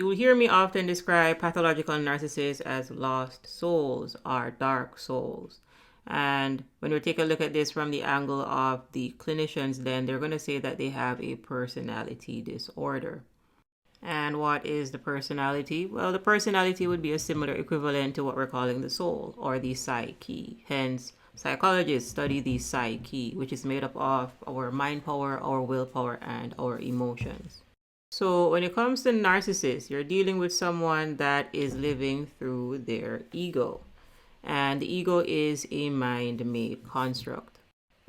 You will hear me often describe pathological narcissists as lost souls or dark souls. And when we take a look at this from the angle of the clinicians, then they're going to say that they have a personality disorder. And what is the personality? Well, the personality would be a similar equivalent to what we're calling the soul or the psyche. Hence, psychologists study the psyche, which is made up of our mind power, our willpower, and our emotions. So, when it comes to narcissists, you're dealing with someone that is living through their ego. And the ego is a mind made construct.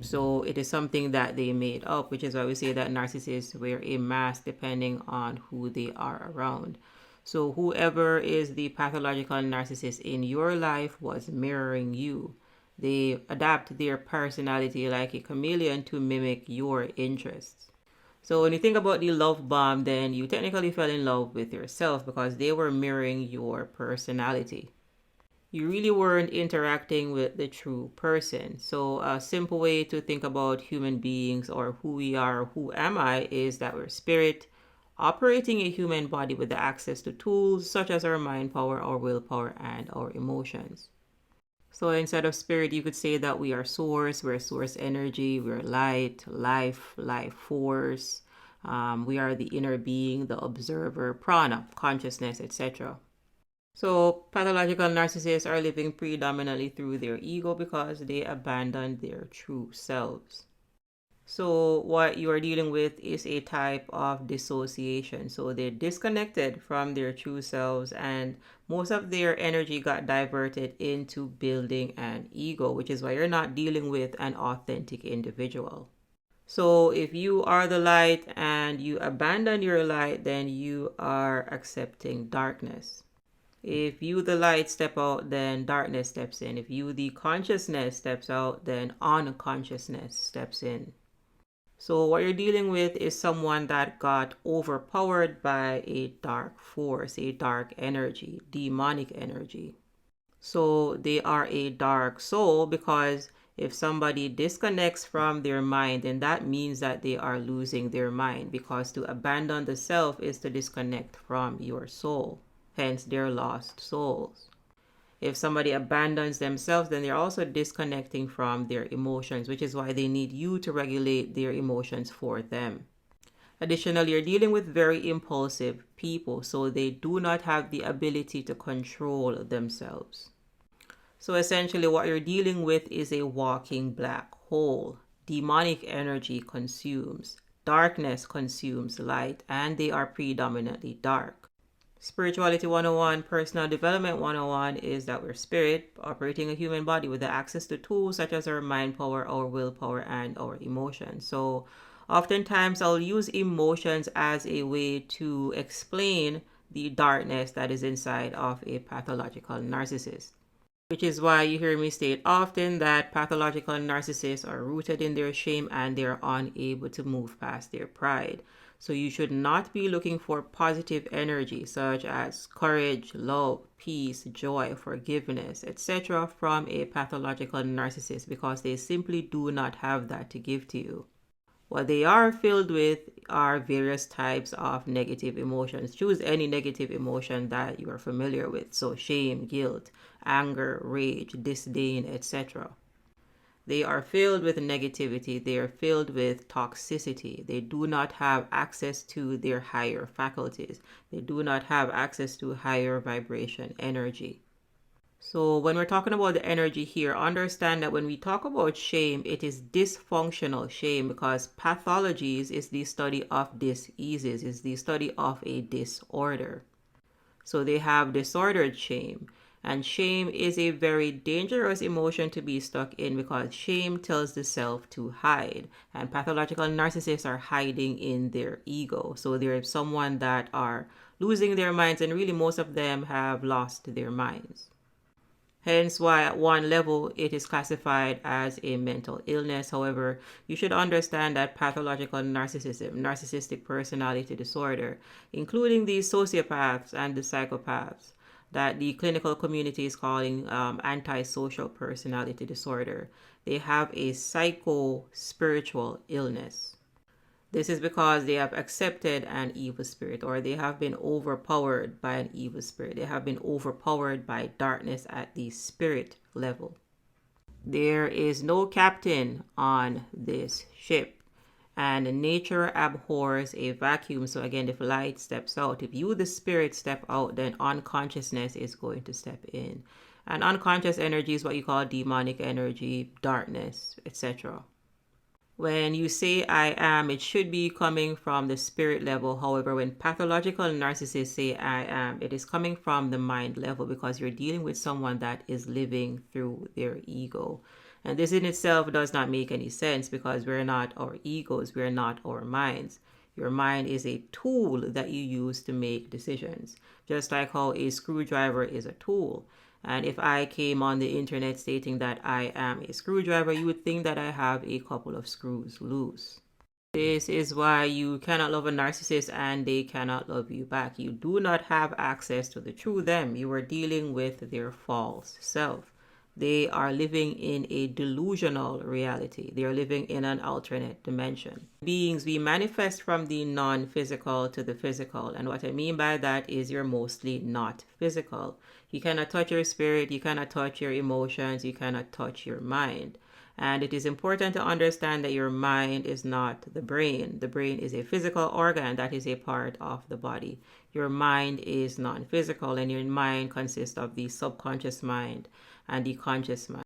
So, it is something that they made up, which is why we say that narcissists wear a mask depending on who they are around. So, whoever is the pathological narcissist in your life was mirroring you. They adapt their personality like a chameleon to mimic your interests. So when you think about the love bomb, then you technically fell in love with yourself because they were mirroring your personality. You really weren't interacting with the true person. So a simple way to think about human beings or who we are, who am I, is that we're spirit operating a human body with the access to tools such as our mind power, our willpower, and our emotions. So instead of spirit, you could say that we are source, we're source energy, we're light, life force. We are the inner being, the observer, prana, consciousness, etc. So pathological narcissists are living predominantly through their ego because they abandon their true selves. So what you are dealing with is a type of dissociation. So they're disconnected from their true selves and most of their energy got diverted into building an ego, which is why you're not dealing with an authentic individual. So if you are the light and you abandon your light, then you are accepting darkness. If you, the light, step out, then darkness steps in. If you, the consciousness, steps out, then unconsciousness steps in. So what you're dealing with is someone that got overpowered by a dark force, a dark energy, demonic energy. So they are a dark soul because if somebody disconnects from their mind, then that means that they are losing their mind because to abandon the self is to disconnect from your soul. Hence, they're lost souls. If somebody abandons themselves, then they're also disconnecting from their emotions, which is why they need you to regulate their emotions for them. Additionally, you're dealing with very impulsive people, so they do not have the ability to control themselves. So essentially, what you're dealing with is a walking black hole. Demonic energy consumes, darkness consumes light, and they are predominantly dark. Spirituality 101, Personal Development 101 is that we're spirit operating a human body with the access to tools such as our mind power, our willpower, and our emotions. So oftentimes I'll use emotions as a way to explain the darkness that is inside of a pathological narcissist. Which is why you hear me state often that pathological narcissists are rooted in their shame and they're unable to move past their pride. So you should not be looking for positive energy such as courage, love, peace, joy, forgiveness, etc. from a pathological narcissist because they simply do not have that to give to you. What they are filled with are various types of negative emotions. Choose any negative emotion that you are familiar with. So shame, guilt, anger, rage, disdain, etc. They are filled with negativity. They are filled with toxicity. They do not have access to their higher faculties. They do not have access to higher vibration energy. So when we're talking about the energy here, understand that when we talk about shame, it is dysfunctional shame because pathologies is the study of diseases, is the study of a disorder. So they have disordered shame. And shame is a very dangerous emotion to be stuck in because shame tells the self to hide. And pathological narcissists are hiding in their ego. So they're someone that are losing their minds, and really most of them have lost their minds. Hence why at one level it is classified as a mental illness. However, you should understand that pathological narcissism, narcissistic personality disorder, including the sociopaths and the psychopaths, that the clinical community is calling antisocial personality disorder. They have a psycho-spiritual illness. This is because they have accepted an evil spirit, or they have been overpowered by an evil spirit. They have been overpowered by darkness at the spirit level. There is no captain on this ship, and nature abhors a vacuum. So again, if light steps out, if you, the spirit, step out, then unconsciousness is going to step in. And unconscious energy is what you call demonic energy, darkness, etc. When you say I am, it should be coming from the spirit level. However, when pathological narcissists say I am, it is coming from the mind level, because you're dealing with someone that is living through their ego. And this in itself does not make any sense, because we're not our egos, we're not our minds. Your mind is a tool that you use to make decisions, just like how a screwdriver is a tool. And if I came on the internet stating that I am a screwdriver, you would think that I have a couple of screws loose. This is why you cannot love a narcissist and they cannot love you back. You do not have access to the true them. You are dealing with their false self. They are living in a delusional reality. They are living in an alternate dimension. Beings, we manifest from the non-physical to the physical. And what I mean by that is you're mostly not physical. You cannot touch your spirit. You cannot touch your emotions. You cannot touch your mind. And it is important to understand that your mind is not the brain. The brain is a physical organ that is a part of the body. Your mind is non-physical, and your mind consists of the subconscious mind and the conscious mind.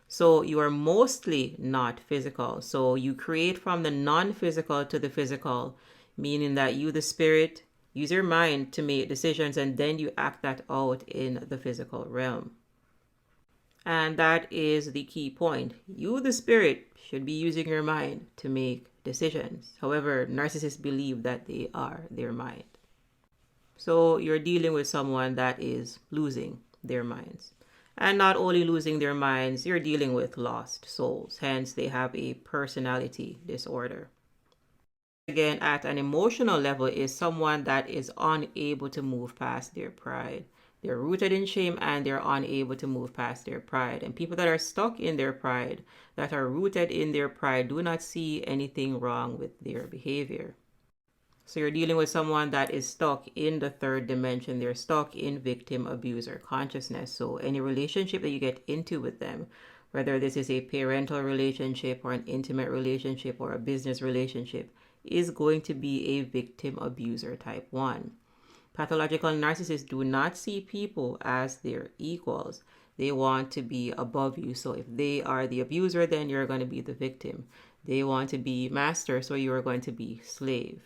So you are mostly not physical. So you create from the non-physical to the physical, meaning that you, the spirit, use your mind to make decisions, and then you act that out in the physical realm. And that is the key point. You, the spirit, should be using your mind to make decisions. However, narcissists believe that they are their mind. So you're dealing with someone that is losing their minds. And not only losing their minds, you're dealing with lost souls. Hence, they have a personality disorder. Again, at an emotional level, is someone that is unable to move past their pride. They're rooted in shame and they're unable to move past their pride. And people that are stuck in their pride, that are rooted in their pride, do not see anything wrong with their behavior. So you're dealing with someone that is stuck in the third dimension. They're stuck in victim abuser consciousness. So any relationship that you get into with them, whether this is a parental relationship or an intimate relationship or a business relationship, is going to be a victim abuser type 1. Pathological narcissists do not see people as their equals. They want to be above you. So if they are the abuser, then you're going to be the victim. They want to be master, so you are going to be slave.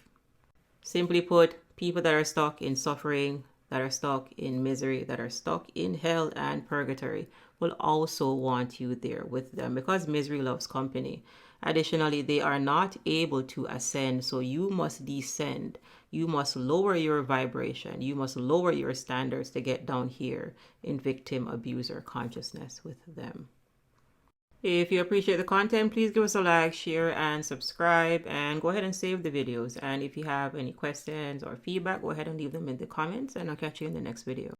Simply put, people that are stuck in suffering, that are stuck in misery, that are stuck in hell and purgatory will also want you there with them, because misery loves company. Additionally, they are not able to ascend, so you must descend. You must lower your vibration. You must lower your standards to get down here in victim abuser consciousness with them. If you appreciate the content, please give us a like, share, and subscribe, and go ahead and save the videos. And if you have any questions or feedback, go ahead and leave them in the comments, and I'll catch you in the next video.